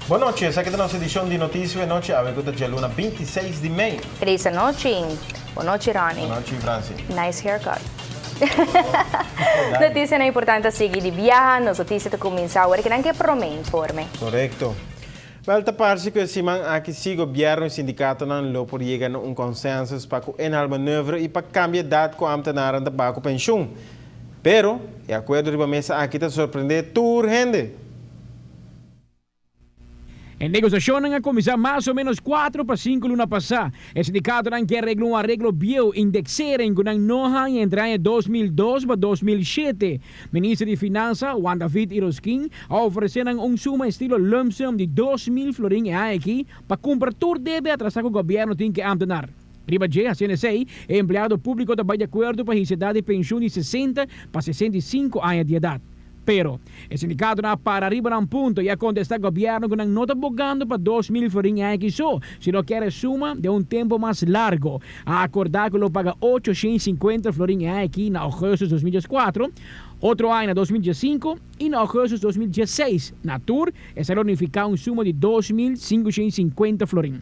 Boa noite, essa aqui é a nossa edição de notícias de noite, a vergonha de luna 26 de maio. Feliz noite. Boa noite, Rani. Boa noite, Franci. Nice haircut. Notícia na importante a seguir de viagem, nos notícias de começar agora que não quer prometer informe. Correcto. Volta parece que se man aqui se governo e sindicato não lo por chegar a consenso para que enal maneuver e para cambiar data com a ambtenaran da baco pensão. Pero, e acordo de mesa aqui te surpreender tour gente. Em negociação nga começar mais ou menos 4 para 5 luna passar. O sindicato não quer arreglo bio indexeren com ang noha em entrar em 2002 para 2007. Ministro de Finanças, Juan David Iroskin, ofereceram suma estilo lump sum de 2.000 florin aqui para comprar todo deve atrasar que o governo tem que amtenar. Ribaje, a CNC, é empregado público também de acordo para a idade de pensão de 60 para 65 anos de idade. Pero, o sindicato na para arriba ng punto e a contestar o governo que não está bogando para 2.000 florin aqui só, se não quer suma de tempo mais largo. A acordar que lo paga 850 florin aqui na agosto de 2004, outro ano na 2005 e na agosto de 2016. Na tour, essa unificar suma de 2.550 florin.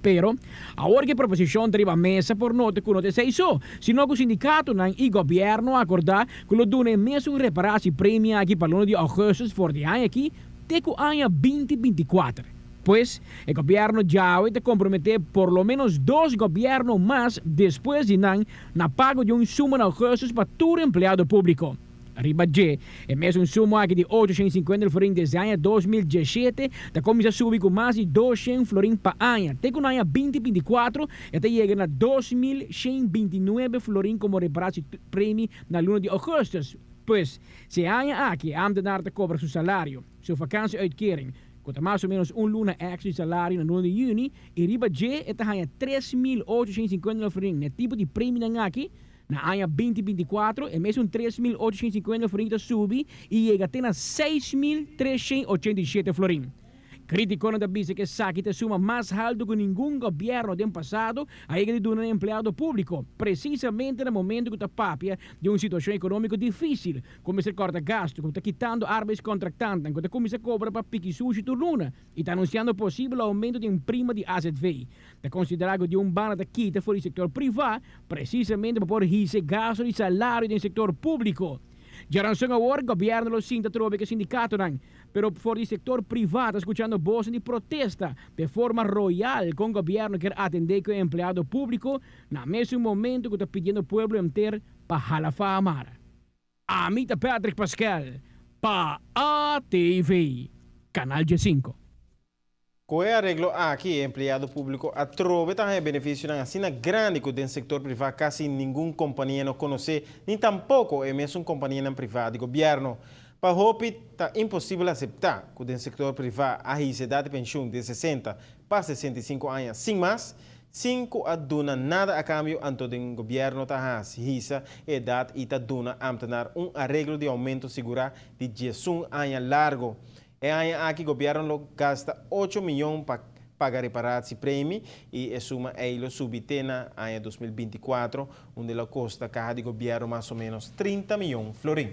Pero, agora que a proposição arriba à mesa por nota que não te sei só, sino que o sindicato e o governo acordar que lo dune mesmo reparação prêmio aqui para o ano de agosto for de ano aqui, até o ano 2024. Pois, o governo já vai comprometer por lo menos 2 governos mais depois de na pago de suma na agosto para todo empregado público. Ribaje, é mesmo suma aqui de 850 florin desde ano 2017, da comissão subiu com mais de 200 florin para ano. Até que no ano 2024, até chega a 2.129 florin como reparação prêmio na luna de agosto. Pois, se ano aqui a ambtenaar cobra seu salário, sua vakantieuitkering, conta mais ou menos luna extra de salário na luna de junho, e ribaje, até ganha 3.850 florin, né tipo de prêmio na aqui, na ano 2024, é mesmo 3.850 florin subi e chega até na 6.387 florin. Criticando da bisa que saque te suma mais alto que nenhum governo do passado a ele de um empregado público, precisamente no momento que está papia de uma situação econômica difícil, como se corta gasto, que está quitando árvores contratantes, que está começando a cobrar para pique sushi turluna e está anunciando possível aumento de prima de AZV. Está considerado de bana da quita for o setor privado, precisamente para pôr esse gasto de salário do setor público. Geração agora, o governo lo sinta trove que sindicato não, pero for o setor privado escuchando voces de protesta de forma royal com o governo quer atender com o empregado público na mesmo momento que está pedindo ao povo inteiro para halafar a mara. Amita Patrick Pascal, para ATV, Canal G5. Com o arreglo aqui, empregado público a trove também benefício na assina grande que do setor privado quase nenhuma companhia não conhece, nem tampouco é mesmo companhia não privada de governo. Para Hope, está impossível aceitar que do setor privado a idade de pensão de 60 para 65 anos, sem mais, sem que a dona nada a cambio anto do governo está hisa idade e está dona amtenar arreglo de aumento segura de 11 anos largo. Aqui o governo gasta 8 milhões para pagar reparação prêmio e a suma é subitena em 2024, onde ela custa cada governo mais ou menos 30 milhões florin.